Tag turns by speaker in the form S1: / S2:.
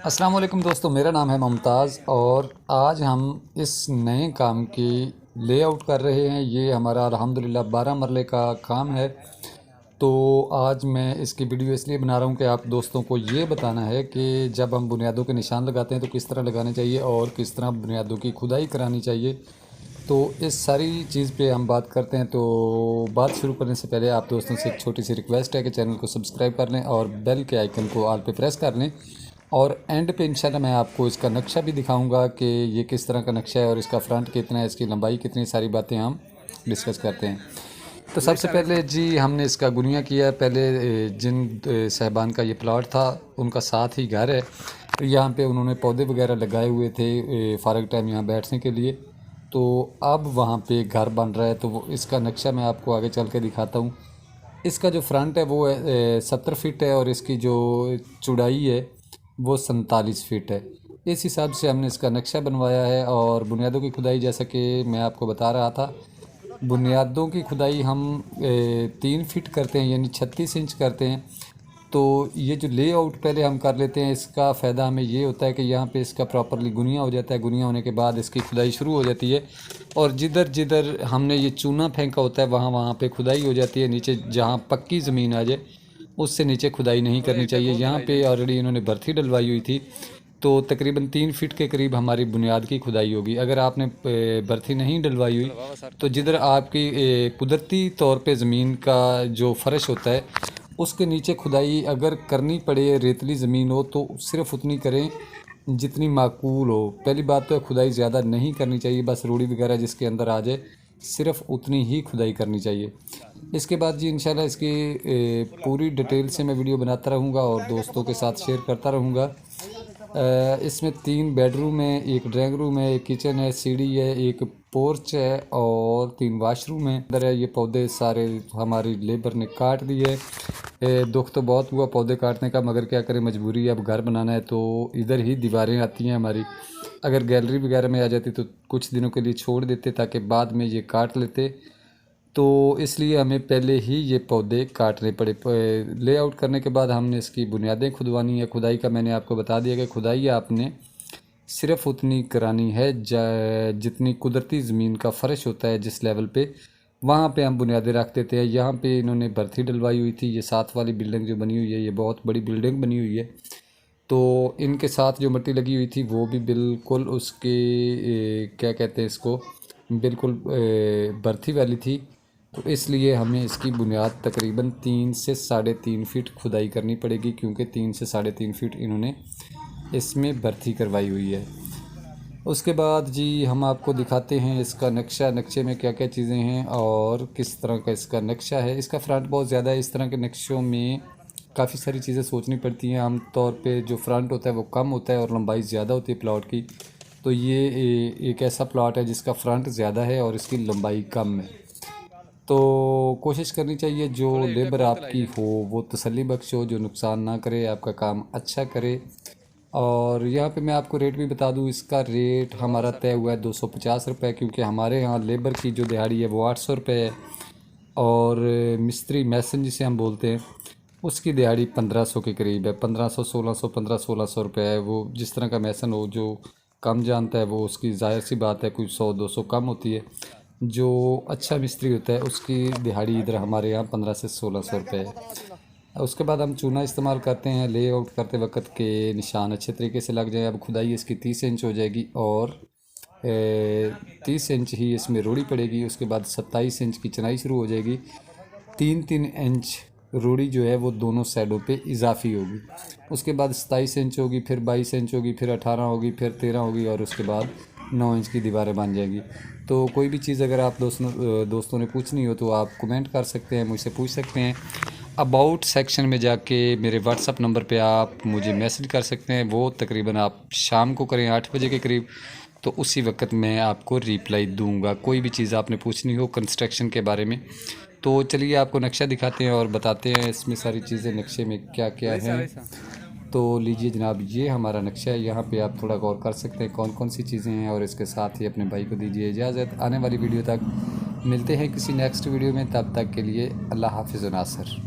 S1: अस्सलाम वालेकुम दोस्तों, मेरा नाम है मुमताज़ और आज हम इस नए काम की लेआउट कर रहे हैं। ये हमारा अल्हम्दुलिल्लाह 12 मरले का काम है। तो आज मैं इसकी वीडियो इसलिए बना रहा हूँ कि आप दोस्तों को ये बताना है कि जब हम बुनियादों के निशान लगाते हैं तो किस तरह लगाने चाहिए और किस तरह बुनियादों की खुदाई करानी चाहिए। तो इस सारी चीज़ पे हम बात करते हैं। तो बात शुरू करने से पहले आप दोस्तों से एक छोटी सी रिक्वेस्ट है कि चैनल को सब्सक्राइब कर लें और बेल के आइकन को ऑल पे प्रेस कर लें। और एंड पे इंशाल्लाह मैं आपको इसका नक्शा भी दिखाऊंगा कि ये किस तरह का नक्शा है और इसका फ्रंट कितना है, इसकी लंबाई कितनी, सारी बातें हम डिस्कस करते हैं। तो सबसे पहले जी हमने इसका गुनिया किया। पहले जिन साहबान का ये प्लॉट था उनका साथ ही घर है, तो यहाँ पे उन्होंने पौधे वगैरह लगाए हुए थे फ़ारग टाइम यहाँ बैठने के लिए। तो अब वहाँ पे घर बन रहा है, तो वो इसका नक्शा मैं आपको आगे चल के दिखाता हूँ। इसका जो फ्रंट है वो 70 फीट है और इसकी जो चौड़ाई है वो 47 फीट है। इस हिसाब से हमने इसका नक्शा बनवाया है। और बुनियादों की खुदाई जैसा कि मैं आपको बता रहा था, बुनियादों की खुदाई हम 3 फीट करते हैं, यानी 36 इंच करते हैं। तो ये जो लेआउट पहले हम कर लेते हैं, इसका फ़ायदा हमें ये होता है कि यहाँ पे इसका प्रॉपरली गुनिया हो जाता है। गुनिया होने के बाद इसकी खुदाई शुरू हो जाती है और जिधर जिधर हमने ये चूना फेंका होता है वहाँ वहाँ पे खुदाई हो जाती है। नीचे जहाँ पक्की ज़मीन आ जाए उससे नीचे खुदाई नहीं करनी चाहिए। यहाँ पे ऑलरेडी इन्होंने बर्थी डलवाई हुई थी, तो तकरीबन 3 फीट के करीब हमारी बुनियाद की खुदाई होगी। अगर आपने बर्थी नहीं डलवाई हुई तो जिधर आपकी कुदरती तौर पे ज़मीन का जो फ़र्श होता है उसके नीचे खुदाई अगर करनी पड़े, रेतली ज़मीन हो तो सिर्फ़ उतनी करें जितनी माकूल हो। पहली बात तो खुदाई ज़्यादा नहीं करनी चाहिए, बस रूढ़ी वगैरह जिसके अंदर आ जाए सिर्फ़ उतनी ही खुदाई करनी चाहिए। इसके बाद जी इंशाल्लाह इसकी पूरी डिटेल से मैं वीडियो बनाता रहूँगा और दोस्तों के साथ शेयर करता रहूँगा। इसमें 3 बेडरूम है, एक ड्राइंग रूम है, एक किचन है, सीढ़ी है, एक पोर्च है और 3 वाशरूम है। अंदर है ये पौधे सारे हमारी लेबर ने काट दिए। दुख तो बहुत हुआ पौधे काटने का, मगर क्या करें, मजबूरी है। अब घर बनाना है तो इधर ही दीवारें आती हैं हमारी। अगर गैलरी वगैरह में आ जाती तो कुछ दिनों के लिए छोड़ देते ताकि बाद में ये काट लेते। तो इसलिए हमें पहले ही ये पौधे काटने पड़े। लेआउट करने के बाद हमने इसकी बुनियादें खुदवानी है। खुदाई का मैंने आपको बता दिया कि खुदाई आपने सिर्फ़ उतनी करानी है जितनी कुदरती ज़मीन का फ़र्श होता है। जिस लेवल पे वहाँ पे हम बुनियादें रख देते हैं। यहाँ पे इन्होंने बर्थी डलवाई हुई थी। ये साथ वाली बिल्डिंग जो बनी हुई है ये बहुत बड़ी बिल्डिंग बनी हुई है, तो इनके साथ जो मिट्टी लगी हुई थी वो भी बिल्कुल उसके क्या कहते हैं इसको, बिल्कुल बर्थी वाली थी। तो इसलिए हमें इसकी बुनियाद तकरीबन 3 से 3.5 फीट खुदाई करनी पड़ेगी, क्योंकि 3 से 3.5 फीट इन्होंने इसमें भर्ती करवाई हुई है। उसके बाद जी हम आपको दिखाते हैं इसका नक्शा। नक्शे में क्या क्या चीज़ें हैं और किस तरह का इसका नक्शा है। इसका फ्रंट बहुत ज़्यादा है। इस तरह के नक्शों में काफ़ी सारी चीज़ें सोचनी पड़ती हैं। आम तौर पे जो फ्रंट होता है वो कम होता है और लंबाई ज़्यादा होती है प्लॉट की। तो ये एक ऐसा प्लॉट है जिसका फ्रंट ज़्यादा है और इसकी लंबाई कम है। तो कोशिश करनी चाहिए जो लेबर आपकी हो वो तसल्ली बख्श हो, जो नुकसान ना करे, आपका काम अच्छा करे। और यहाँ पे मैं आपको रेट भी बता दूँ, इसका रेट हमारा तय हुआ है 250 रुपये, क्योंकि हमारे यहाँ लेबर की जो दिहाड़ी है वो 800 रुपये है और मिस्त्री मैसन जिसे हम बोलते हैं उसकी दिहाड़ी 1500 के करीब है। 1500, 1600, 1500-1600 रुपये है। वो जिस तरह का मैसन हो, जो कम जानता है वो उसकी ज़ाहिर सी बात है कुछ 100-200 कम होती है। जो अच्छा मिस्त्री होता है उसकी दिहाड़ी इधर हमारे यहाँ 15 से 1600 रुपये है। उसके बाद हम चूना इस्तेमाल करते हैं लेआउट करते वक्त के निशान अच्छे तरीके से लग जाए। अब खुदाई इसकी 30 इंच हो जाएगी और 30 इंच ही इसमें रोड़ी पड़ेगी। उसके बाद 27 इंच की चनाई शुरू हो जाएगी। 3-3 इंच रोड़ी जो है वो दोनों साइडों पे इजाफी होगी। उसके बाद 27 इंच होगी, फिर 22 इंच होगी, फिर 18 होगी, फिर 13 होगी और उसके बाद 9 इंच की दीवारें बन जाएगी। तो कोई भी चीज़ अगर आप दोस्तों ने पूछनी हो तो आप कमेंट कर सकते हैं, मुझसे पूछ सकते हैं। अबाउट सेक्शन में जाके मेरे व्हाट्सअप नंबर पे आप मुझे मैसेज कर सकते हैं। वो तकरीबन आप शाम को करें 8 बजे के करीब, तो उसी वक्त मैं आपको रिप्लाई दूंगा। कोई भी चीज़ आपने पूछनी हो कंस्ट्रक्शन के बारे में। तो चलिए आपको नक्शा दिखाते हैं और बताते हैं इसमें सारी चीज़ें नक्शे में क्या क्या हैं। तो लीजिए जनाब, ये हमारा नक्शा है। यहाँ पे आप थोड़ा गौर कर सकते हैं कौन कौन सी चीज़ें हैं और इसके साथ ही अपने भाई को दीजिए इजाज़त। आने वाली वीडियो तक मिलते हैं किसी नेक्स्ट वीडियो में, तब तक के लिए अल्लाह हाफिज़ व नासर।